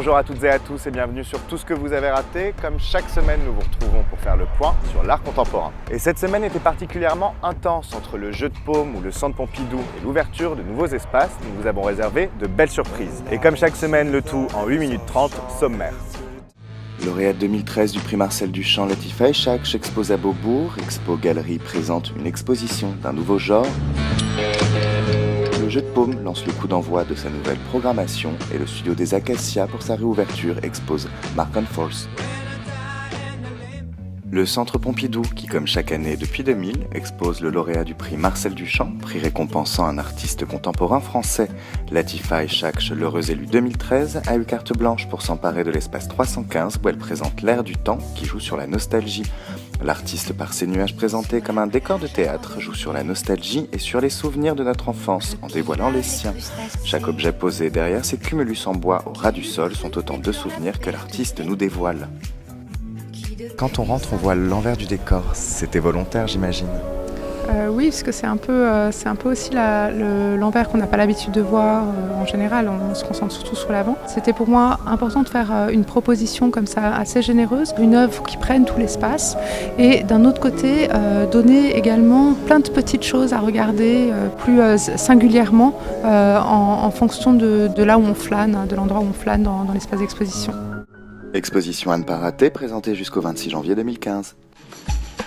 Bonjour à toutes et à tous et bienvenue sur Tout ce que vous avez raté. Comme chaque semaine, nous vous retrouvons pour faire le point sur l'art contemporain. Et cette semaine était particulièrement intense entre le jeu de paume ou le Centre Pompidou et l'ouverture de nouveaux espaces. Nous vous avons réservé de belles surprises. Et comme chaque semaine, le tout en 8 minutes 30, sommaire. Lauréate 2013 du prix Marcel Duchamp, Latifa Eshak expose à Beaubourg. Expo Galerie présente une exposition d'un nouveau genre. Le jeu de paume lance le coup d'envoi de sa nouvelle programmation et le studio des Acacias pour sa réouverture expose Mark & Force. Le Centre Pompidou, qui comme chaque année depuis 2000, expose le lauréat du prix Marcel Duchamp, prix récompensant un artiste contemporain français. Latifa Eshak, l'heureuse élue 2013, a eu carte blanche pour s'emparer de l'espace 315 où elle présente l'air du temps qui joue sur la nostalgie. L'artiste, par ses nuages présentés comme un décor de théâtre, joue sur la nostalgie et sur les souvenirs de notre enfance en dévoilant les siens. Chaque objet posé derrière ces cumulus en bois au ras du sol sont autant de souvenirs que l'artiste nous dévoile. Quand on rentre, on voit l'envers du décor. C'était volontaire, j'imagine. Oui, parce que c'est un peu aussi l'envers qu'on n'a pas l'habitude de voir en général. On se concentre surtout sur l'avant. C'était pour moi important de faire une proposition comme ça assez généreuse, une œuvre qui prenne tout l'espace et d'un autre côté donner également plein de petites choses à regarder plus singulièrement en fonction de là où on flâne, de l'endroit où on flâne dans l'espace d'exposition. Exposition à ne pas rater, présentée jusqu'au 26 janvier 2015.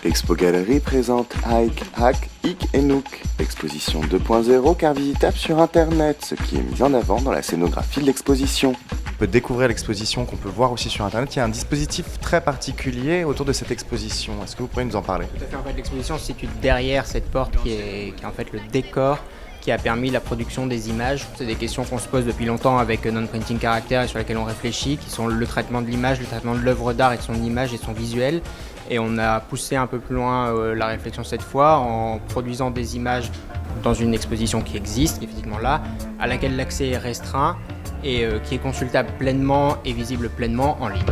Expo Galerie présente Hike, Hack, Hic et Nook. Exposition 2.0 car visitable sur Internet, ce qui est mis en avant dans la scénographie de l'exposition. On peut découvrir l'exposition qu'on peut voir aussi sur Internet. Il y a un dispositif très particulier autour de cette exposition. Est-ce que vous pourriez nous en parler ? Tout à fait. En fait, l'exposition se situe derrière cette porte qui est en fait le décor qui a permis la production des images. C'est des questions qu'on se pose depuis longtemps avec Non-Printing Character et sur lesquelles on réfléchit, qui sont le traitement de l'image, le traitement de l'œuvre d'art et de son image et de son visuel. Et on a poussé un peu plus loin la réflexion cette fois en produisant des images dans une exposition qui existe, qui est physiquement là, à laquelle l'accès est restreint et qui est consultable pleinement et visible pleinement en ligne.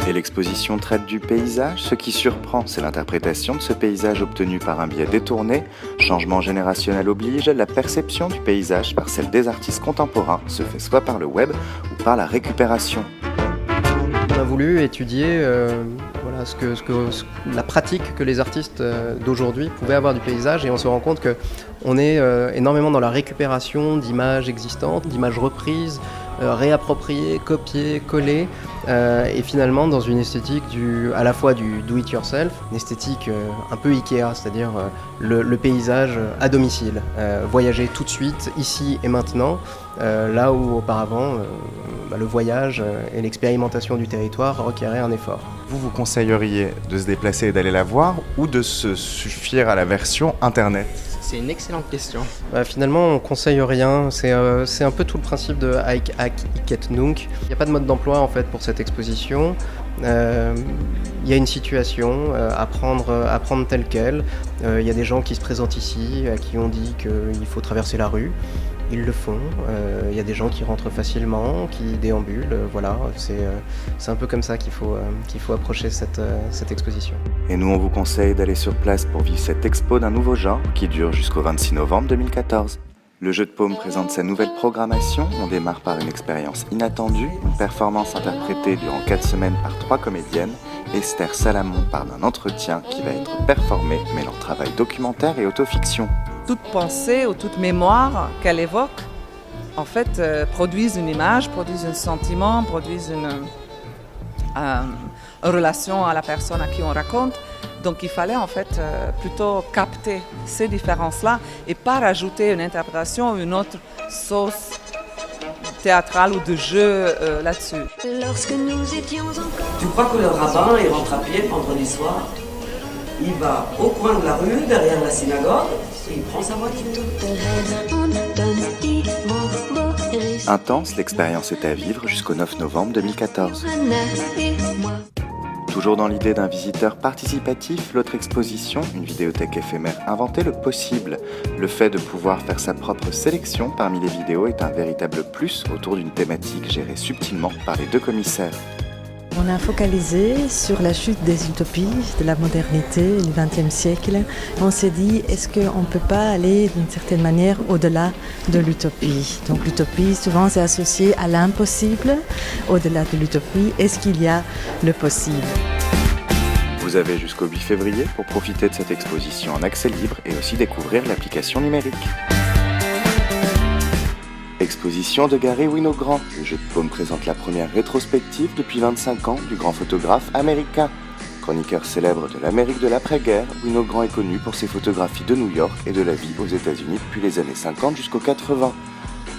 Et l'exposition traite du paysage. Ce qui surprend, c'est l'interprétation de ce paysage obtenu par un biais détourné. Changement générationnel oblige, la perception du paysage par celle des artistes contemporains se fait soit par le web ou par la récupération. On a voulu étudier la pratique que les artistes d'aujourd'hui pouvaient avoir du paysage et on se rend compte qu'on est énormément dans la récupération d'images existantes, d'images reprises, réappropriées, copiées, collées et finalement dans une esthétique à la fois du do-it-yourself, une esthétique un peu Ikea, c'est-à-dire le paysage à domicile, voyager tout de suite, ici et maintenant, là où auparavant le voyage et l'expérimentation du territoire requéraient un effort. Vous conseilleriez de se déplacer et d'aller la voir ou de se suffire à la version Internet ? C'est une excellente question. Finalement, on conseille rien. C'est un peu tout le principe de Hike, Hack, Hic et Nook. Il n'y a pas de mode d'emploi en fait pour cette exposition. Il y a une situation à prendre telle quelle. Il y a des gens qui se présentent ici, à qui on dit qu'il faut traverser la rue. Ils le font. Il y a des gens qui rentrent facilement, qui déambulent. Voilà, c'est un peu comme ça qu'il faut approcher cette exposition. Et nous, on vous conseille d'aller sur place pour vivre cette expo d'un nouveau genre qui dure jusqu'au 26 novembre 2014. Le jeu de paume présente sa nouvelle programmation. On démarre par une expérience inattendue, une performance interprétée durant 4 semaines par 3 comédiennes. Esther Salamon part d'un entretien qui va être performé, mêlant travail documentaire et autofiction. Toute pensée ou toute mémoire qu'elle évoque, en fait, produisent une image, produisent un sentiment, produisent une relation à la personne à qui on raconte. Donc il fallait en fait plutôt capter ces différences-là et pas rajouter une interprétation ou une autre sauce théâtrale ou de jeu là-dessus. Tu crois que le rabbin il rentre à pied vendredi soir? Il va au coin de la rue, derrière la synagogue, et il prend sa voiture. Intense, l'expérience est à vivre jusqu'au 9 novembre 2014. Toujours dans l'idée d'un visiteur participatif, l'autre exposition, une vidéothèque éphémère, inventait le possible. Le fait de pouvoir faire sa propre sélection parmi les vidéos est un véritable plus autour d'une thématique gérée subtilement par les deux commissaires. On a focalisé sur la chute des utopies de la modernité du XXe siècle. On s'est dit, est-ce qu'on ne peut pas aller d'une certaine manière au-delà de l'utopie? Donc l'utopie, souvent, c'est associé à l'impossible. Au-delà de l'utopie, est-ce qu'il y a le possible? Vous avez jusqu'au 8 février pour profiter de cette exposition en accès libre et aussi découvrir l'application numérique. Exposition de Garry Winogrand. Le jeu de paume présente la première rétrospective depuis 25 ans du grand photographe américain. Chroniqueur célèbre de l'Amérique de l'après-guerre, Winogrand est connu pour ses photographies de New York et de la vie aux États-Unis depuis les années 50 jusqu'aux 80.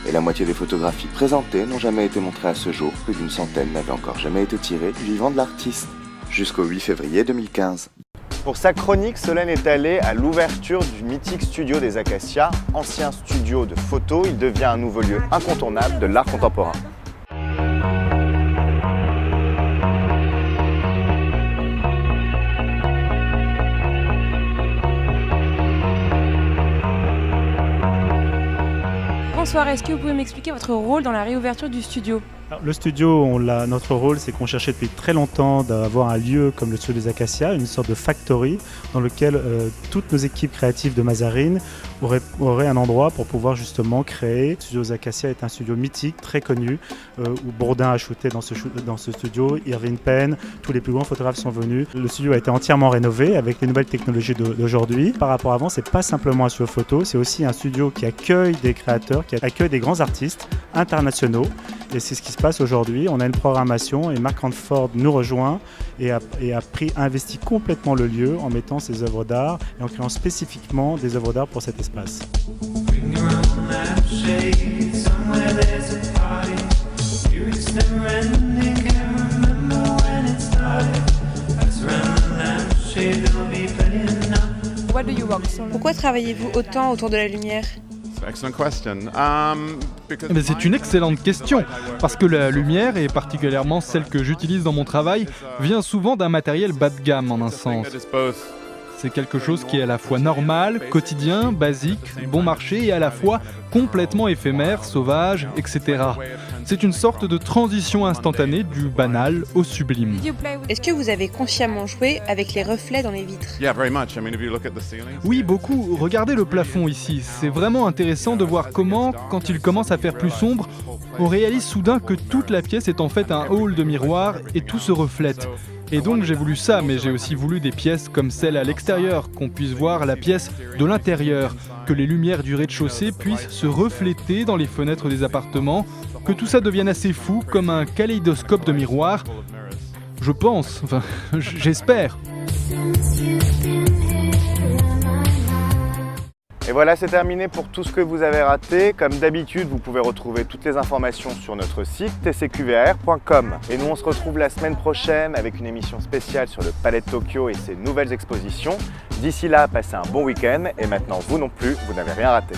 Et la moitié des photographies présentées n'ont jamais été montrées à ce jour, plus d'une centaine n'avaient encore jamais été tirées du vivant de l'artiste. Jusqu'au 8 février 2015. Pour sa chronique, Solène est allée à l'ouverture du mythique studio des Acacias. Ancien studio de photo, il devient un nouveau lieu incontournable de l'art contemporain. Bonsoir, est-ce que vous pouvez m'expliquer votre rôle dans la réouverture du studio? Alors, le studio, notre rôle, c'est qu'on cherchait depuis très longtemps d'avoir un lieu comme le studio des Acacias, une sorte de factory dans lequel toutes nos équipes créatives de Mazarine auraient un endroit pour pouvoir justement créer. Le studio des Acacias est un studio mythique, très connu, où Bourdin a shooté dans ce studio, Irving Penn, tous les plus grands photographes sont venus. Le studio a été entièrement rénové avec les nouvelles technologies d'aujourd'hui. Par rapport à avant, c'est pas simplement un studio photo, c'est aussi un studio qui accueille des créateurs, qui accueille des grands artistes internationaux. Et c'est ce qui se passe aujourd'hui. On a une programmation et Mark Hanford nous rejoint et a investi complètement le lieu en mettant ses œuvres d'art et en créant spécifiquement des œuvres d'art pour cet espace. Pourquoi travaillez-vous autant autour de la lumière? C'est une excellente question, parce que la lumière, et particulièrement celle que j'utilise dans mon travail, vient souvent d'un matériel bas de gamme en un sens. C'est quelque chose qui est à la fois normal, quotidien, basique, bon marché et à la fois complètement éphémère, sauvage, etc. C'est une sorte de transition instantanée du banal au sublime. Est-ce que vous avez consciemment joué avec les reflets dans les vitres? Oui, beaucoup. Regardez le plafond ici. C'est vraiment intéressant de voir comment, quand il commence à faire plus sombre, on réalise soudain que toute la pièce est en fait un hall de miroirs et tout se reflète. Et donc j'ai voulu ça, mais j'ai aussi voulu des pièces comme celle à l'extérieur, qu'on puisse voir la pièce de l'intérieur, que les lumières du rez-de-chaussée puissent se refléter dans les fenêtres des appartements, que tout ça devienne assez fou, comme un kaléidoscope de miroirs. Je pense, enfin, j'espère. Et voilà, c'est terminé pour tout ce que vous avez raté. Comme d'habitude, vous pouvez retrouver toutes les informations sur notre site tcqvar.com. Et nous, on se retrouve la semaine prochaine avec une émission spéciale sur le Palais de Tokyo et ses nouvelles expositions. D'ici là, passez un bon week-end et maintenant, vous non plus, vous n'avez rien raté.